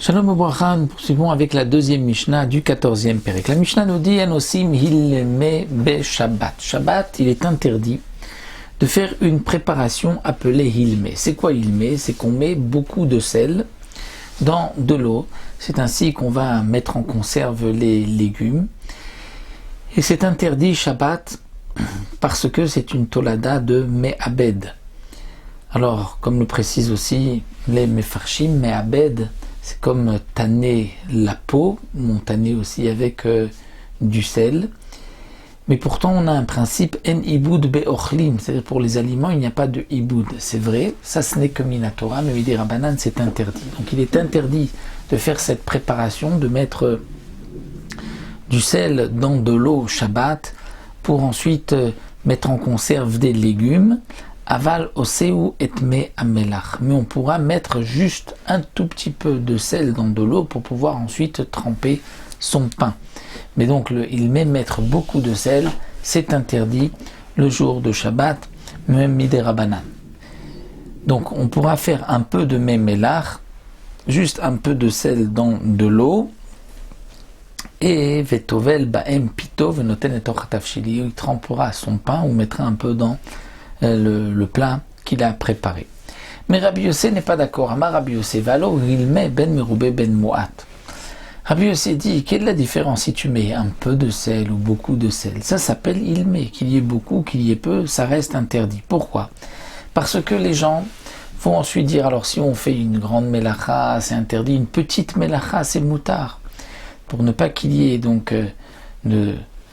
Shalom Obracha, nous poursuivons avec la deuxième Mishnah du 14e Pérec. La Mishnah nous dit Anosim hilme be Shabbat. Shabbat, il est interdit de faire une préparation appelée hilme. C'est quoi hilme? C'est qu'on met beaucoup de sel dans de l'eau. C'est ainsi qu'on va mettre en conserve les légumes. Et c'est interdit Shabbat parce que c'est une tolada de me'abed. Alors, comme le précise aussi les mefarshim, me'abed, c'est comme tanner la peau, on tanner aussi avec du sel. Mais pourtant, on a un principe en iboud be'ochlim, c'est-à-dire pour les aliments, il n'y a pas de iboud. C'est vrai, ça ce n'est que minatora, mais midi rabanan, c'est interdit. Donc il est interdit de faire cette préparation, de mettre du sel dans de l'eau Shabbat, pour ensuite mettre en conserve des légumes. Aval oseu et me amelach. Mais on pourra mettre juste un tout petit peu de sel dans de l'eau pour pouvoir ensuite tremper son pain. Mais donc il met mettre beaucoup de sel, c'est interdit le jour de Shabbat, même midi rabanan. Donc on pourra faire un peu de memelach, juste un peu de sel dans de l'eau, et vetovel baem pito venoten et tafshili, il trempera son pain ou mettra un peu dans le plat qu'il a préparé. Mais Rabbi Yossé n'est pas d'accord. Amar Rabbi Yossé valo il met ben meroubé ben moat. Rabbi Yossé dit quelle est la différence si tu mets un peu de sel ou beaucoup de sel? Ça s'appelle il met. Qu'il y ait beaucoup, qu'il y ait peu, ça reste interdit. Pourquoi? Parce que les gens vont ensuite dire alors si on fait une grande melacha, c'est interdit. Une petite melacha, c'est moutard. Pour ne pas qu'il y ait donc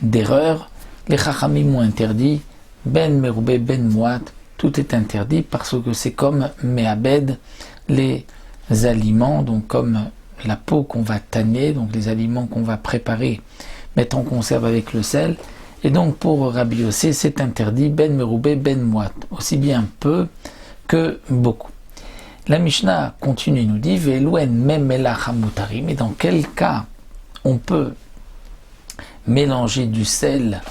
d'erreur, les chachamim ont interdit ben meroubé, ben moat, tout est interdit parce que c'est comme me'abed, les aliments, donc comme la peau qu'on va tanner, donc les aliments qu'on va préparer, mettre en conserve avec le sel. Et donc pour Rabbi Yossé, c'est interdit ben meroubé, ben moat, aussi bien peu que beaucoup. La Mishnah continue, nous dit ve'louen memelach hamutari, mais dans quel cas on peut mélanger du sel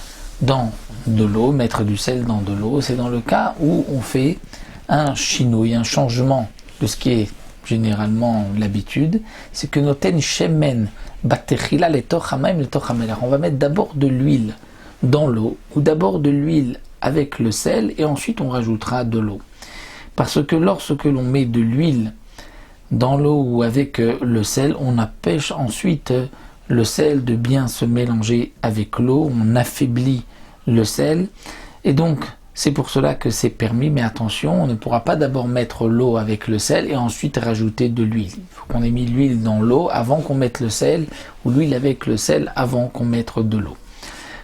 dans de l'eau, mettre du sel dans de l'eau? C'est dans le cas où on fait un chinouille, un changement de ce qui est généralement l'habitude, c'est que noten shemen batechila letoch hamaim letoch hamelach. On va mettre d'abord de l'huile dans l'eau, ou d'abord de l'huile avec le sel, et ensuite on rajoutera de l'eau. Parce que lorsque l'on met de l'huile dans l'eau ou avec le sel, on empêche ensuite le sel de bien se mélanger avec l'eau, on affaiblit le sel, et donc c'est pour cela que c'est permis, mais attention, on ne pourra pas d'abord mettre l'eau avec le sel et ensuite rajouter de l'huile. Il faut qu'on ait mis l'huile dans l'eau avant qu'on mette le sel, ou l'huile avec le sel avant qu'on mette de l'eau.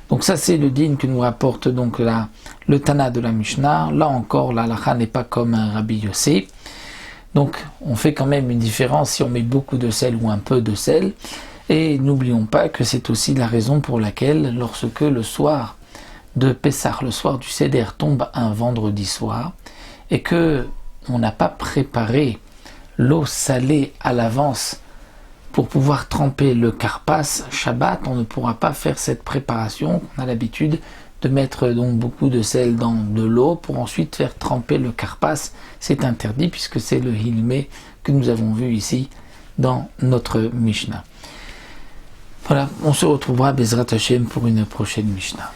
Donc ça c'est le din que nous rapporte donc là, le Tana de la Mishnah. Là encore, la halakha n'est pas comme un Rabbi Yossé. Donc on fait quand même une différence si on met beaucoup de sel ou un peu de sel. Et n'oublions pas que c'est aussi la raison pour laquelle, lorsque le soir de Pessah, le soir du Seder, tombe un vendredi soir, et que on n'a pas préparé l'eau salée à l'avance pour pouvoir tremper le karpas, Shabbat, on ne pourra pas faire cette préparation. On a l'habitude de mettre donc beaucoup de sel dans de l'eau pour ensuite faire tremper le karpas. C'est interdit puisque c'est le hilmé que nous avons vu ici dans notre Mishnah. Voilà, on se retrouvera Bezrat Hashem pour une prochaine Mishnah.